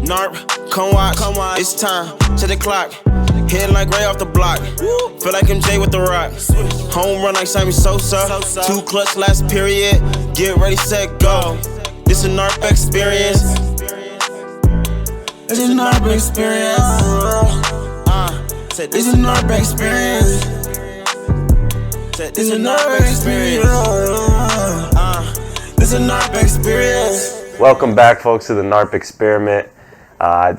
Narp, come watch, it's time, check the clock. Hitting like Ray off the block. Feel like MJ with the rock. Home run like Sammy Sosa. 2 clutch last period. Get ready, set, go. This a NARP experience. It's a NARP experience. This a NARP experience. This a NARP experience. This a NARP experience. Welcome back, folks, to the NARP experiment.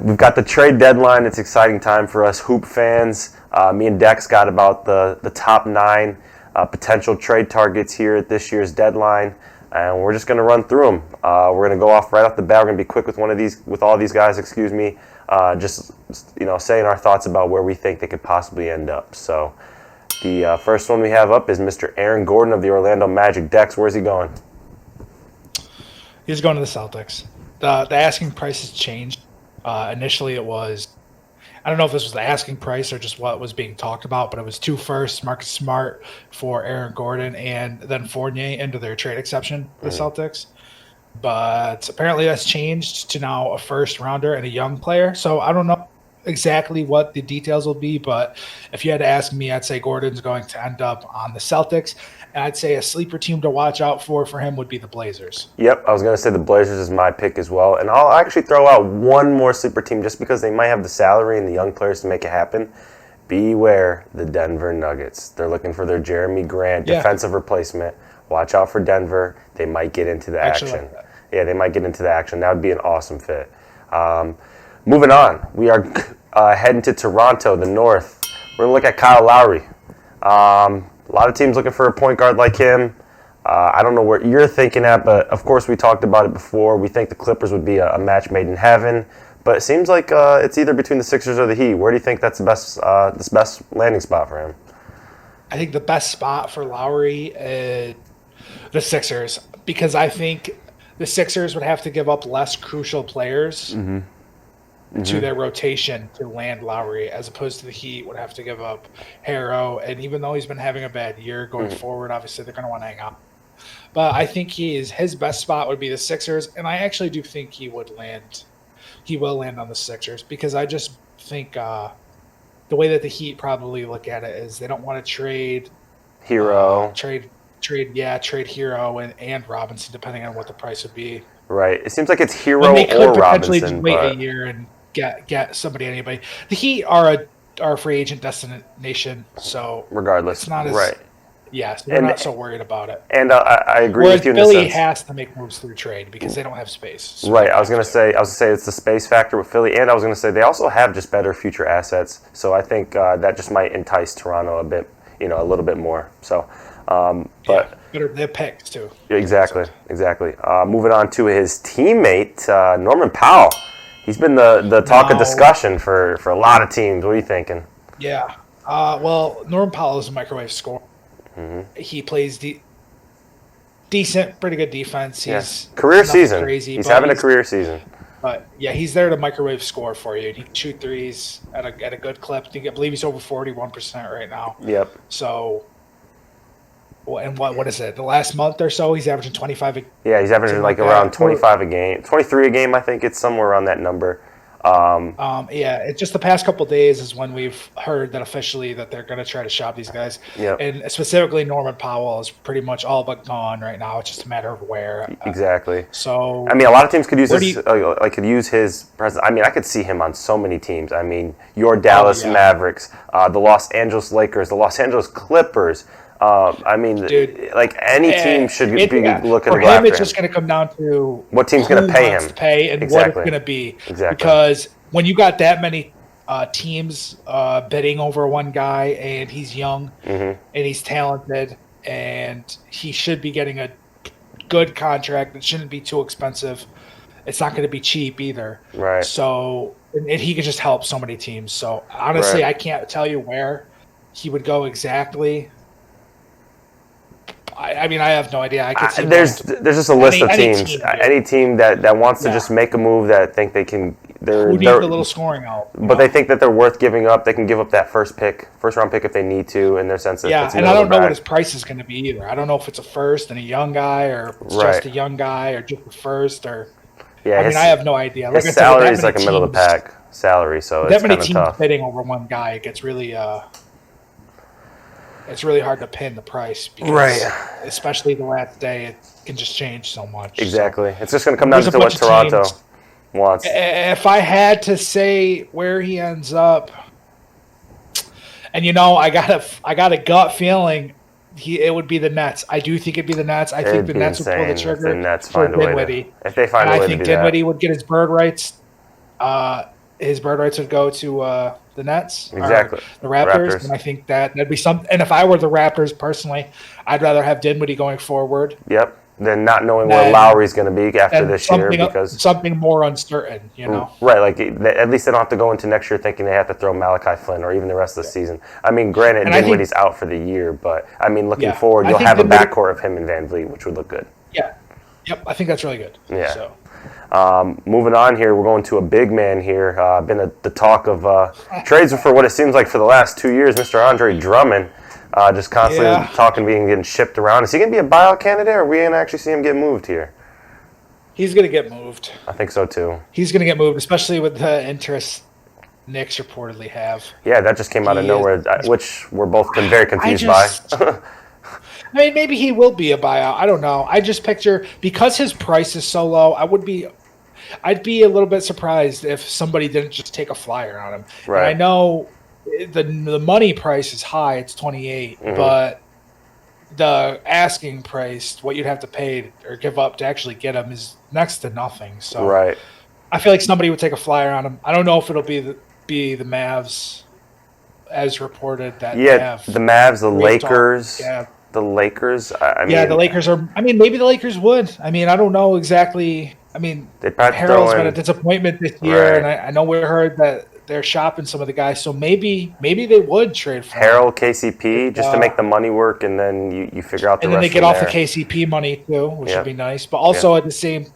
We've got the trade deadline. It's an exciting time for us hoop fans. Me and Dex got about the top 9 potential trade targets here at this year's deadline, and we're just going to run through them. We're going to go off right off the bat. We're going to be quick with all these guys. Just saying our thoughts about where we think they could possibly end up. So the first one we have up is Mr. Aaron Gordon of the Orlando Magic. Dex, where's he going? He's going to the Celtics. The asking price has changed. Initially, it was, I don't know if this was the asking price or just what was being talked about, but it was 2 firsts, Marcus Smart for Aaron Gordon, and then Fournier into their trade exception for the Celtics. But apparently that's changed to now a first rounder and a young player. So I don't know exactly what the details will be, but if you had to ask me, I'd say Gordon's going to end up on the Celtics. And I'd say a sleeper team to watch out for him would be the Blazers. Yep, I was going to say the Blazers is my pick as well. And I'll actually throw out one more sleeper team just because they might have the salary and the young players to make it happen. Beware the Denver Nuggets. They're looking for their Jeremy Grant defensive replacement. Watch out for Denver. They might get into the action. Yeah, they might get into the action. That would be an awesome fit. Moving on, we are heading to Toronto, the North. We're going to look at Kyle Lowry. A lot of teams looking for a point guard like him. I don't know where you're thinking at, but of course we talked about it before. We think the Clippers would be a match made in heaven, but it seems like it's either between the Sixers or the Heat. Where do you think that's the best landing spot for him? I think the best spot for Lowry is the Sixers, because I think the Sixers would have to give up less crucial players to their rotation to land Lowry, as opposed to the Heat would have to give up Harrow. And even though he's been having a bad year going forward, obviously they're going to want to hang out. But I think his best spot would be the Sixers, and I actually do think he will land on the Sixers, because I just think the way that the Heat probably look at it is they don't want to trade Hero. Trade Hero and Robinson, depending on what the price would be. Right. It seems like it's Hero When they could or potentially Robinson. Just wait a year and get anybody. The Heat are a free agent destination, so regardless, it's not as right. Yeah, so they're not so worried about it. And I agree Whereas with you. Philly in the sense. has to make moves through trade because they don't have space. So right. I was gonna say it's the space factor with Philly, and I was gonna say they also have just better future assets. So I think that just might entice Toronto a bit, a little bit more. So, but they're picks too. Exactly. Moving on to his teammate Norman Powell. He's been the talk of discussion for a lot of teams. What are you thinking? Yeah. Well, Norman Powell is a microwave scorer. He plays decent, pretty good defense. He's career season. Crazy, he's having a career season. But yeah, he's there to microwave score for you. He can shoot threes at a good clip. I believe he's over 41% right now. Yep. So, and what is it? The last month or so, he's averaging 25. Yeah, he's averaging around 25 a game, 23 a game. I think it's somewhere around that number. It's just the past couple of days is when we've heard that officially that they're going to try to shop these guys. Yep. And specifically Norman Powell is pretty much all but gone right now. It's just a matter of where. Exactly. So I mean, a lot of teams could use his presence. I mean, I could see him on so many teams. I mean, your Dallas Mavericks, the Los Angeles Lakers, the Los Angeles Clippers. Dude, any team should be looking to go after him. It's just going to come down to what team's going to pay him, and what it's going to be. Exactly. Because when you got that many teams bidding over one guy, and he's young and he's talented, and he should be getting a good contract. It shouldn't be too expensive. It's not going to be cheap either. Right. So, and he could just help so many teams. So honestly, I can't tell you where he would go exactly. I mean, I have no idea. I could see there's just a list of teams. Any team that wants to just make a move that think they can. Who needs a little scoring help. But they think that they're worth giving up. They can give up that first round pick if they need to, in their sense. Yeah, and I don't know what his price is going to be either. I don't know if it's a first and a young guy, or just a young guy, or just a first, or Yeah, I have no idea. Like his I said, with salary that is many like a middle of the teams- pack salary, so that it's many kind of teams tough. bidding over one guy, it gets really it's really hard to pin the price because, Right. especially the last day, it can just change so much. Exactly. So, It's just going to come down there's a to what bunch of Toronto teams. wants. If I had to say where he ends up, and I got a gut feeling it would be the Nets. I do think it'd be the Nets. I think It'd the be Nets would pull the insane if trigger the Nets for find a way to. Dinwiddie. If they find And a way I to think do that. Dinwiddie would get his bird rights. His bird rights would go to the Nets, Exactly. or the Raptors, and I think that'd be something. And if I were the Raptors personally, I'd rather have Dinwiddie going forward. Yep. Then not knowing where Lowry's going to be after and this year because something more uncertain, Right, like at least they don't have to go into next year thinking they have to throw Malachi Flynn or even the rest of the season. I mean, granted, Dinwiddie's out for the year, but I mean, looking forward, you'll have a backcourt of him and Van Vliet, which would look good. Yeah. Yep, I think that's really good. Yeah. So. Moving on here, we're going to a big man here. Been the talk of trades for what it seems like for the last 2 years, Mr. Andre Drummond. Just constantly getting shipped around. Is he going to be a buyout candidate, or are we going to actually see him get moved here? He's going to get moved. I think so, too. He's going to get moved, especially with the interest Knicks reportedly have. Yeah, that just came out of nowhere, which we're both been very confused by. I mean, maybe he will be a buyout. I don't know. I just picture, because his price is so low, I'd be a little bit surprised if somebody didn't just take a flyer on him. Right. And I know the money price is high; it's 28, but the asking price, what you'd have to pay or give up to actually get him, is next to nothing. So, right. I feel like somebody would take a flyer on him. I don't know if it'll be the Mavs, as reported that. Yeah, the Mavs, the Lakers. The Lakers. I mean, the Lakers are. I mean, maybe the Lakers would. I mean, I don't know exactly. I mean, Harold's been a disappointment this year, and I know we heard that they're shopping some of the guys, so maybe they would trade for Harold, KCP, just to make the money work, and then you figure out the rest. And then they get off the KCP money too, which would be nice. But also at the same,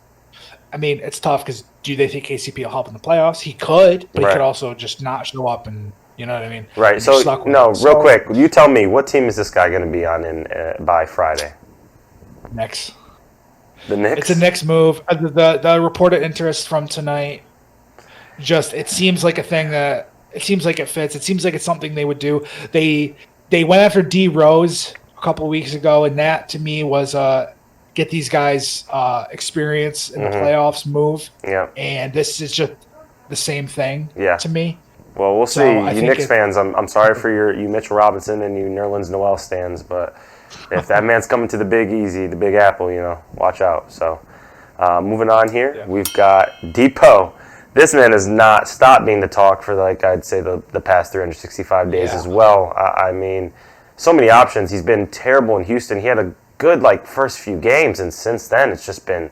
I mean, it's tough because do they think KCP will help in the playoffs? He could, but he could also just not show up, and you know what I mean. Right. So real quick, you tell me, what team is this guy going to be on by Friday? Knicks. The Knicks? It's a Knicks move. The reported interest from tonight, it seems like a thing that it seems like it fits. It seems like it's something they would do. They went after D Rose a couple of weeks ago, and that to me was get these guys experience in the playoffs move. Yeah. And this is just the same thing to me. Well, we'll see. You Knicks fans, I'm sorry for you Mitchell Robinson and you Nerlens Noel stands, but if that man's coming to the Big Easy, the Big Apple, watch out. So, moving on here, we've got Depot. This man has not stopped being the talk for, I'd say, the past 365 days as well. I mean, so many options. He's been terrible in Houston. He had a good, first few games, and since then it's just been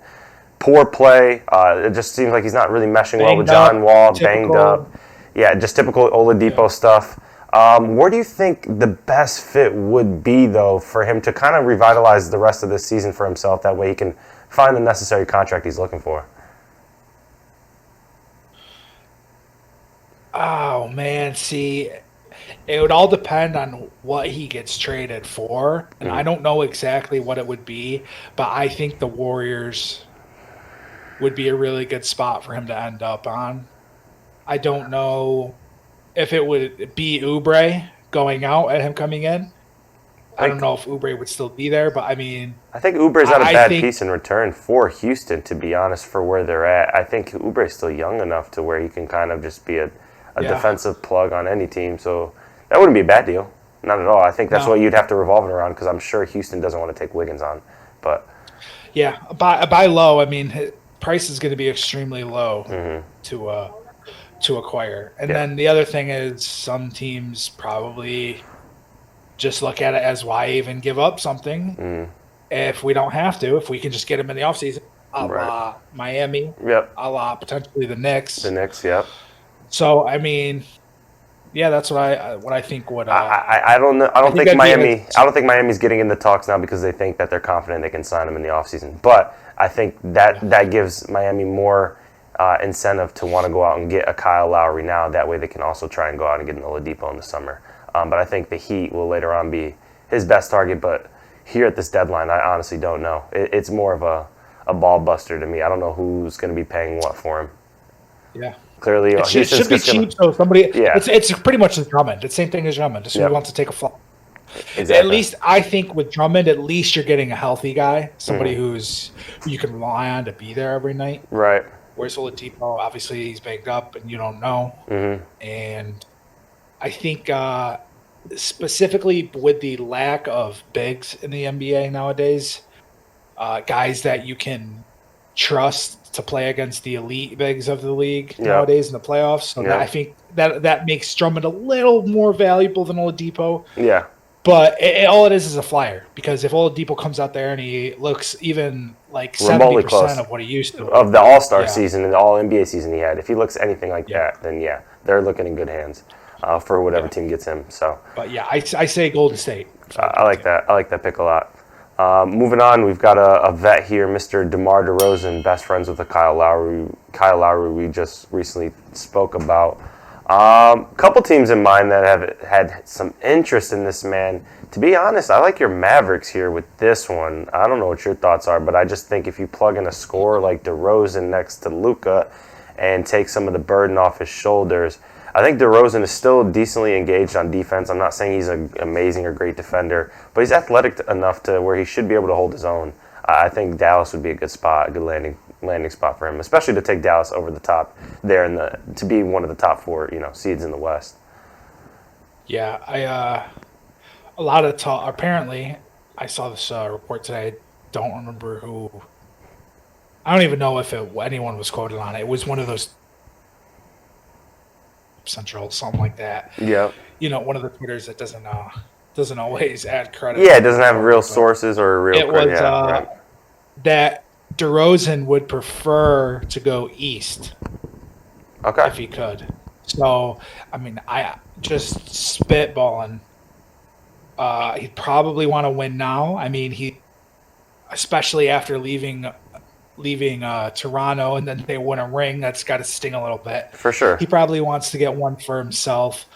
poor play. It just seems like he's not really meshing well with John Wall, banged up. Yeah, just typical Oladipo stuff. Where do you think the best fit would be, though, for him to kind of revitalize the rest of this season for himself? That way he can find the necessary contract he's looking for. Oh, man. See, it would all depend on what he gets traded for. And I don't know exactly what it would be, but I think the Warriors would be a really good spot for him to end up on. I don't know if it would be Oubre going out and him coming in. I don't know if Oubre would still be there, but I mean... I think Oubre's not a bad piece in return for Houston, to be honest, for where they're at. I think Oubre's still young enough to where he can kind of just be a defensive plug on any team. So that wouldn't be a bad deal. Not at all. I think that's what you'd have to revolve it around, because I'm sure Houston doesn't want to take Wiggins on. But yeah, buy low. I mean, price is going to be extremely low to acquire. And then the other thing is some teams probably just look at it as, why even give up something if we don't have to, if we can just get him in the offseason, a la Miami, a la potentially the Knicks. The Knicks, yep. So, I mean, yeah, that's what I think would. I don't know. I don't think Miami's getting in the talks now because they think that they're confident they can sign him in the offseason. But I think that gives Miami more incentive to want to go out and get a Kyle Lowry now. That way they can also try and go out and get an Oladipo in the summer. But I think the Heat will later on be his best target. But here at this deadline, I honestly don't know. It's more of a a ball buster to me. I don't know who's going to be paying what for him. Yeah. Clearly, It should be cheap, so somebody. Yeah. It's pretty much the Drummond. It's the same thing as Drummond. Just who wants to take a flop. Exactly. At least I think with Drummond, at least you're getting a healthy guy, somebody who you can rely on to be there every night. Right. Whereas Oladipo, obviously he's banged up, and you don't know. And I think specifically with the lack of bigs in the NBA nowadays, guys that you can trust to play against the elite bigs of the league nowadays in the playoffs. So that, I think that makes Drummond a little more valuable than Oladipo. Yeah. But all it is a flyer, because if Oladipo comes out there and he looks even like 70% of what he used to. Of the All-Star season and the All-NBA season he had, if he looks anything like that, then they're looking in good hands for whatever team gets him. So, but I say Golden State. I like that. I like that pick a lot. Moving on, we've got a vet here, Mr. DeMar DeRozan, best friends with the Kyle Lowry we just recently spoke about. Couple teams in mind that have had some interest in this man. To be honest, I like your Mavericks here with this one. I don't know what your thoughts are, but I just think if you plug in a scorer like DeRozan next to Luka and take some of the burden off his shoulders, I think DeRozan is still decently engaged on defense. I'm not saying he's an amazing or great defender, but he's athletic enough to where he should be able to hold his own. I think Dallas would be a good spot, a good landing spot for him, especially to take Dallas over the top there to be one of the top 4 seeds in the West. Yeah, a lot of talk. Apparently, I saw this report today. I don't remember who. I don't even know if anyone was quoted on it. It was one of those Central, something like that. Yeah. One of the Twitters that doesn't always add credit. Yeah, it doesn't have real sources or real credit. It was that DeRozan would prefer to go east. Okay. If he could. So, I mean, I just spitballing. He'd probably want to win now. I mean, especially after leaving Toronto and then they win a ring, that's got to sting a little bit. For sure. He probably wants to get one for himself.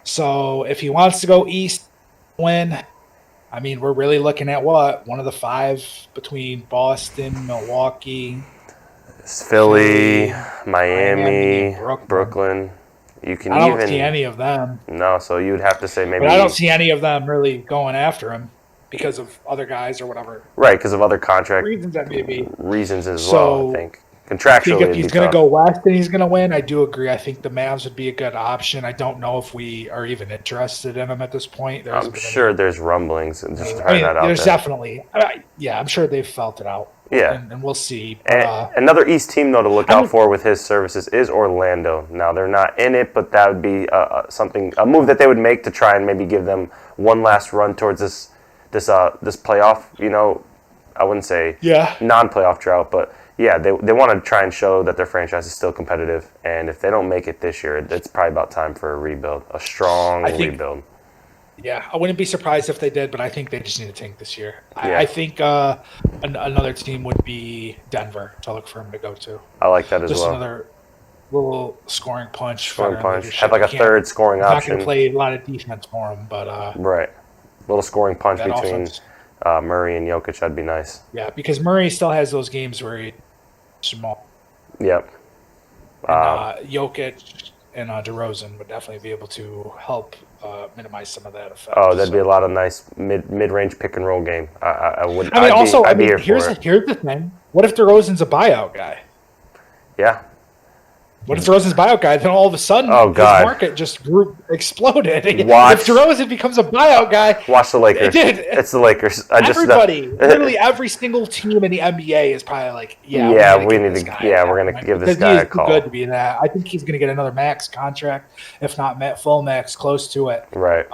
So if he wants to go east, win, I mean, we're really looking at one of the 5 between Boston, Milwaukee, Philly, Miami, Brooklyn. I don't see any of them. No, so you'd have to say maybe. But I don't see any of them really going after him because of other guys or whatever. Right, because of other contract reasons that may be. Reasons as well, I think. Contractually, I think if he's going to go west and he's going to win, I do agree. I think the Mavs would be a good option. I don't know if we are even interested in him at this point. I'm sure there's rumblings. Just there's definitely. I'm sure they've felt it out. Yeah. And we'll see. Another East team, though, to look out for with his services is Orlando. Now, they're not in it, but that would be a move that they would make to try and maybe give them one last run towards this playoff, I wouldn't say non-playoff drought, but yeah, they want to try and show that their franchise is still competitive. And if they don't make it this year, it's probably about time for a rebuild, a strong rebuild. Yeah, I wouldn't be surprised if they did, but I think they just need to tank this year. I think another team would be Denver to look for him to go to. I like that as well. Just another little scoring punch. Have like a third scoring option. Not going to play a lot of defense for him, but right. Little scoring punch between Murray and Jokic. That'd be nice. Yeah, because Murray still has those games where he's small. Yep. And, Jokic and DeRozan would definitely be able to help minimize some of that effect. Oh, that'd be a lot of nice mid-range pick and roll game. Here's the thing. What if DeRozan's a buyout guy? Yeah. What if DeRozan's buyout guy? Then all of a sudden, his market just exploded. If DeRozan becomes a buyout guy, watch the Lakers. It's the Lakers. Literally every single team in the NBA is probably like, we're gonna give this guy a call. He's too good to be that. I think he's gonna get another max contract, if not full max, close to it. Right.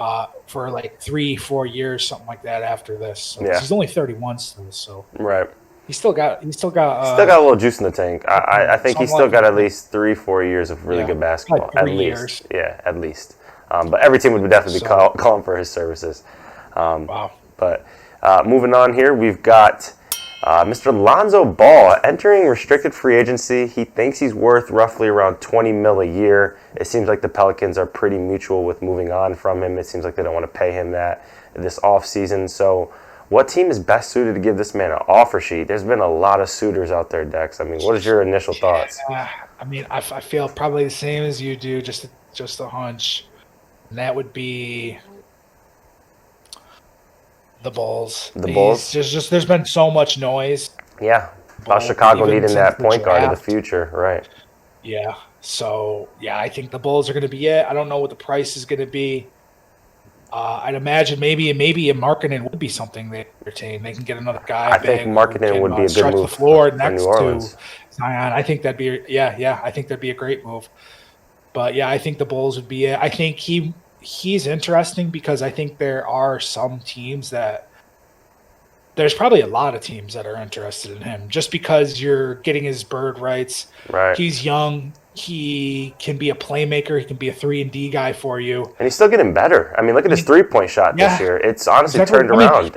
For like 3-4 years, something like that. After this, so he's only 31 still. So right. He's still got a little juice in the tank. I think he's still got at least 3-4 years of really good basketball. Like 3 years. Yeah, at least. But every team would definitely be calling for his services. Wow. But moving on here, we've got Mr. Lonzo Ball entering restricted free agency. He thinks he's worth roughly around $20 million a year. It seems like the Pelicans are pretty mutual with moving on from him. It seems like they don't want to pay him that this offseason. So What team is best suited to give this man an offer sheet? There's been a lot of suitors out there, Dex. I mean, what is your initial thoughts? I mean, I feel probably the same as you do, just a hunch. And that would be the Bulls. The Bulls? Just there's been so much noise. Yeah. About Chicago even needing that since the point guard of the draft. future, right? Yeah. So, yeah, I think the Bulls are going to be it. I don't know what the price is going to be. I'd imagine maybe a Markkanen would be something they entertain. They can get another guy. I think Markkanen would be a good move the floor for next New Orleans. to Zion. I think that'd be I think that'd be a great move. But yeah, I think the Bulls would be it. I think he's interesting because I think there are some teams that there's probably a lot of teams that are interested in him just because you're getting his bird rights. Right. He's young. He can be a playmaker. He can be a 3-and-D guy for you. And he's still getting better. I mean, look at his three-point shot this year. It's honestly turned around.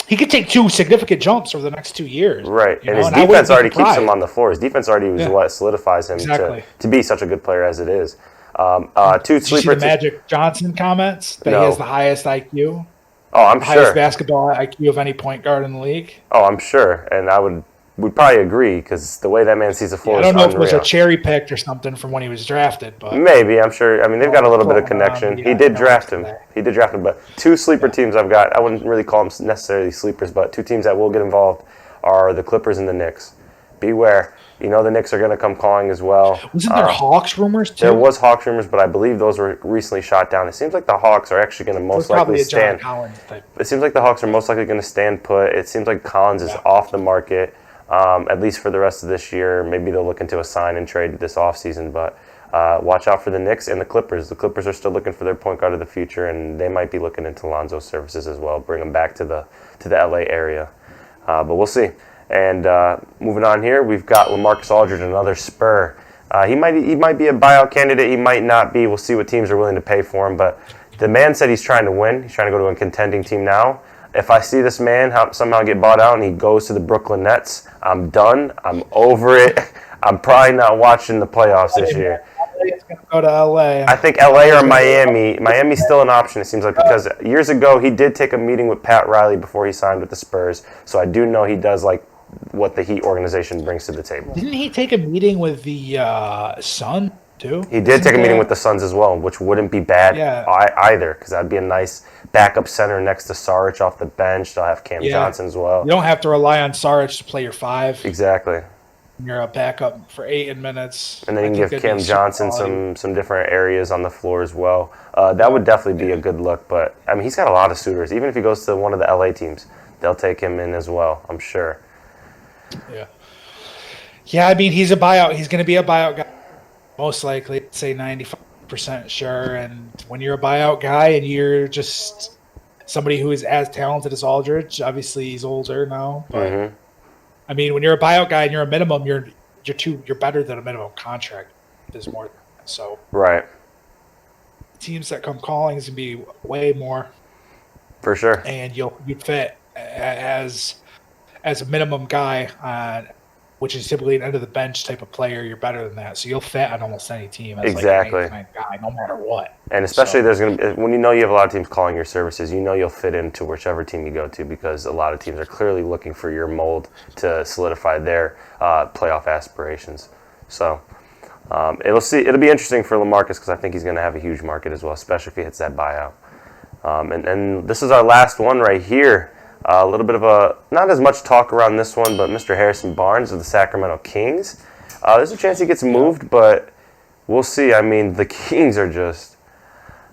He could take 2 significant jumps over the next 2 years. Right. And his and defense already keeps him on the floor. His defense already is what solidifies him to be such a good player as it is. Two Did you see the Magic Johnson comments that he has the highest IQ? Oh, I'm the sure. Highest basketball IQ of any point guard in the league. Oh, I'm sure. And we'd probably agree because the way that man sees the floor is unreal. I don't know if it was a cherry picked or something from when he was drafted, but maybe. I'm sure. I mean, they've got a little bit of connection. He did draft him. But 2 sleeper teams I've got. I wouldn't really call them necessarily sleepers, but 2 teams that will get involved are the Clippers and the Knicks. Beware. You know the Knicks are going to come calling as well. Wasn't there Hawks rumors too? There was Hawks rumors, but I believe those were recently shot down. It seems like the Hawks are actually going to most likely stand. It seems like the Hawks are most likely going to stand put. It seems like Collins is off the market, at least for the rest of this year. Maybe they'll look into a sign and trade this offseason, but watch out for the Knicks and the Clippers. The Clippers are still looking for their point guard of the future, and they might be looking into Lonzo's services as well, bring him back to the LA area. But we'll see. And moving on here, we've got LaMarcus Aldridge, another Spur. He might be a buyout candidate. He might not be. We'll see what teams are willing to pay for him. But the man said he's trying to win. He's trying to go to a contending team now. If I see this man somehow get bought out and he goes to the Brooklyn Nets, I'm done. I'm over it. I'm probably not watching the playoffs this year. It's going to go to LA. I think LA or Miami. Miami's still an option, it seems like, because years ago he did take a meeting with Pat Riley before he signed with the Spurs. So I do know he does like what the Heat organization brings to the table. Didn't he take a meeting with the Sun too? He did take a meeting with the Suns as well, which wouldn't be bad either, because that'd be a nice backup center next to Saric off the bench. They'll have Cam Johnson as well. You don't have to rely on Saric to play your 5. Exactly. You're a backup for 8 minutes. And then you can give Cam Johnson some different areas on the floor as well. That would definitely be a good look. But, I mean, he's got a lot of suitors. Even if he goes to one of the LA teams, they'll take him in as well, I'm sure. Yeah. Yeah, I mean, he's a buyout. He's going to be a buyout guy, most likely. I'd say 95% sure. And when you're a buyout guy and you're just somebody who is as talented as Aldridge, obviously he's older now. But, I mean, when you're a buyout guy and you're a minimum, you're better than a minimum contract. There's more. So right. Teams that come calling is going to be way more. For sure. And you'd fit as a minimum guy, which is typically an end of the bench type of player. You're better than that, so you'll fit on almost any team as exactly. Like an 8-9 guy, no matter what. And especially there's going to be, when you know you have a lot of teams calling your services, you know you'll fit into whichever team you go to, because a lot of teams are clearly looking for your mold to solidify their playoff aspirations. So it'll be interesting for LaMarcus, because I think he's going to have a huge market as well, especially if he hits that buyout. And this is our last one right here. A little bit of not as much talk around this one, but Mr. Harrison Barnes of the Sacramento Kings. There's a chance he gets moved, but we'll see. I mean, the Kings are just,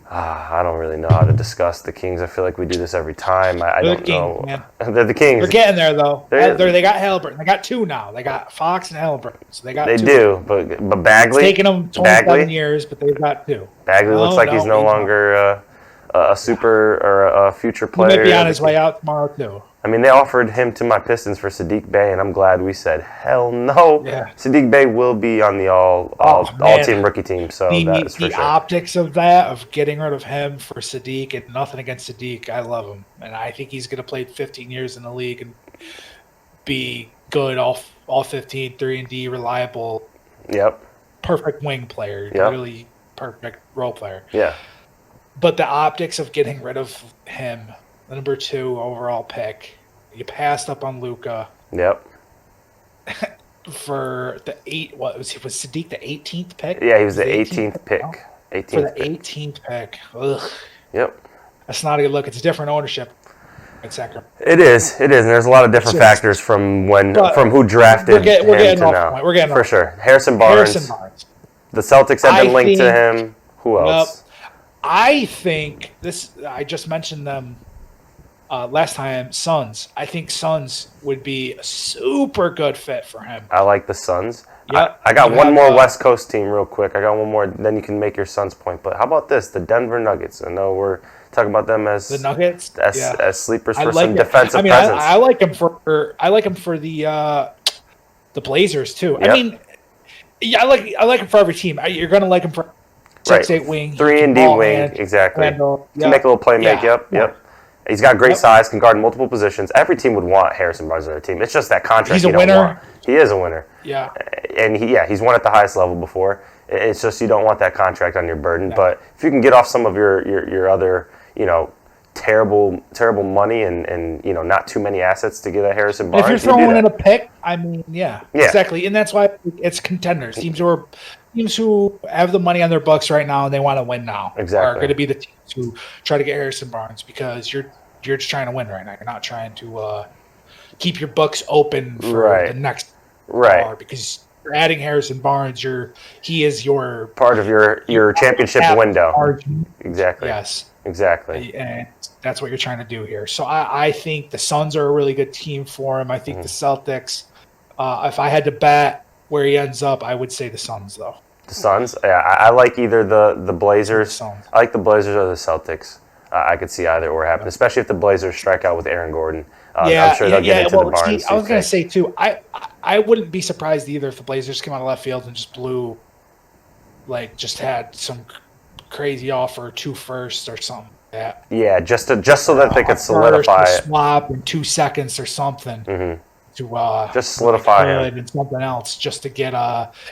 I don't really know how to discuss the Kings. I feel like we do this every time. I don't know. Man. They're the Kings. They're getting there, though. They got Halliburton. They got 2 now. They got Fox and Halliburton. So they got 2. They do, but Bagley? It's taken them 27 years, but they've got 2. Bagley looks like he's no longer a super or a future player. He might be on his way out tomorrow, too. I mean, they offered him to my Pistons for Sadiq Bey, and I'm glad we said, hell no. Yeah. Sadiq Bey will be on the all-team rookie team, so that's for sure. The optics of that, of getting rid of him for Sadiq, and nothing against Sadiq, I love him. And I think he's going to play 15 years in the league and be good, all 15, 3-and-D, reliable. Yep. Perfect wing player. Yep. Really perfect role player. Yeah. But the optics of getting rid of him, the number 2 overall pick. You passed up on Luka. Yep. For the was Sadiq the 18th pick? Yeah, he was the 18th pick. 18th for the pick. 18th pick. Ugh. Yep. That's not a good look. It's a different ownership at Sacramento. It is, and there's a lot of different factors from who drafted we're getting him to off now. point. We're getting for off sure. Harrison Barnes. The Celtics have been linked to him. Who else? I think this. I just mentioned them last time. Suns. I think Suns would be a super good fit for him. I like the Suns. Yep. I got one more West Coast team real quick. I got one more. Then you can make your Suns point. But how about this? The Denver Nuggets. I know we're talking about them as the Nuggets as sleepers for like some defensive presence. I like them for the Blazers too. Yep. I mean, yeah, I like him for every team. You're gonna like him for 6'8" wing, 3-and-D wing, exactly. Handle. To make a little playmaker. Yep. He's got great size, can guard multiple positions. Every team would want Harrison Barnes on their team. It's just that contract. He's a you don't winner. Want. He is a winner. Yeah. And he's won at the highest level before. It's just you don't want that contract on your burden. No. But if you can get off some of your other, terrible money and not too many assets to get a Harrison Barnes. If you're throwing in a pick, I mean, yeah, yeah, exactly. And that's why it's contenders. Teams who have the money on their books right now and they want to win now are going to be the teams who try to get Harrison Barnes because you're just trying to win right now. You're not trying to keep your books open for the next hour because you're adding Harrison Barnes. He is your part of your championship window. Margin. Exactly. Yes. Exactly. And that's what you're trying to do here. So I think the Suns are a really good team for him. I think the Celtics, if I had to bet where he ends up, I would say the Suns, though. The Suns? Yeah, I like either the Blazers. I like the Blazers or the Celtics. I could see either or happen, especially if the Blazers strike out with Aaron Gordon. I'm sure they'll get into the Barnes. I was going to say, too, I wouldn't be surprised either if the Blazers came out of left field and just just had some crazy offer, 2 firsts or something like that. Yeah, just so that they could solidify it. Swap in 2 seconds or something to just solidify him and something else just to get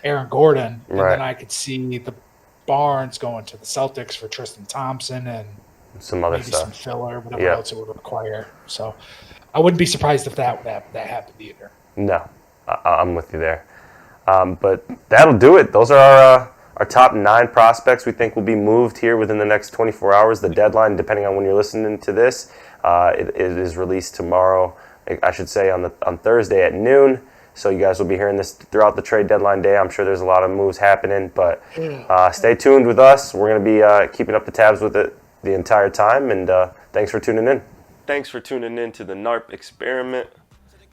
Aaron Gordon, and then I could see the Barnes going to the Celtics for Tristan Thompson and some other maybe stuff, some filler, whatever else it would require. So I wouldn't be surprised if that happened either. No, I'm with you there. But that'll do it. Those are our top 9 prospects we think will be moved here within the next 24 hours. The deadline, depending on when you're listening to this, it is released tomorrow, I should say on Thursday at noon. So you guys will be hearing this throughout the trade deadline day. I'm sure there's a lot of moves happening, but stay tuned with us. We're going to be keeping up the tabs with it the entire time, and thanks for tuning in. Thanks for tuning in to the NARP Experiment.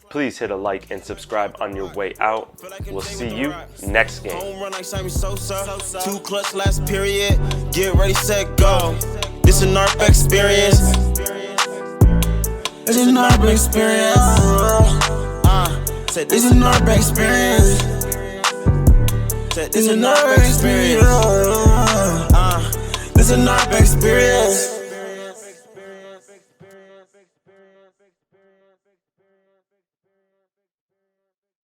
Please hit a like and subscribe on your way out. We'll see you next game. Home run like Sammy Sosa. 2 clutch last period. Get ready, set, go. This is NARP experience. This is NARP experience. This is NARP experience. This is NARP experience. This is NARP experience.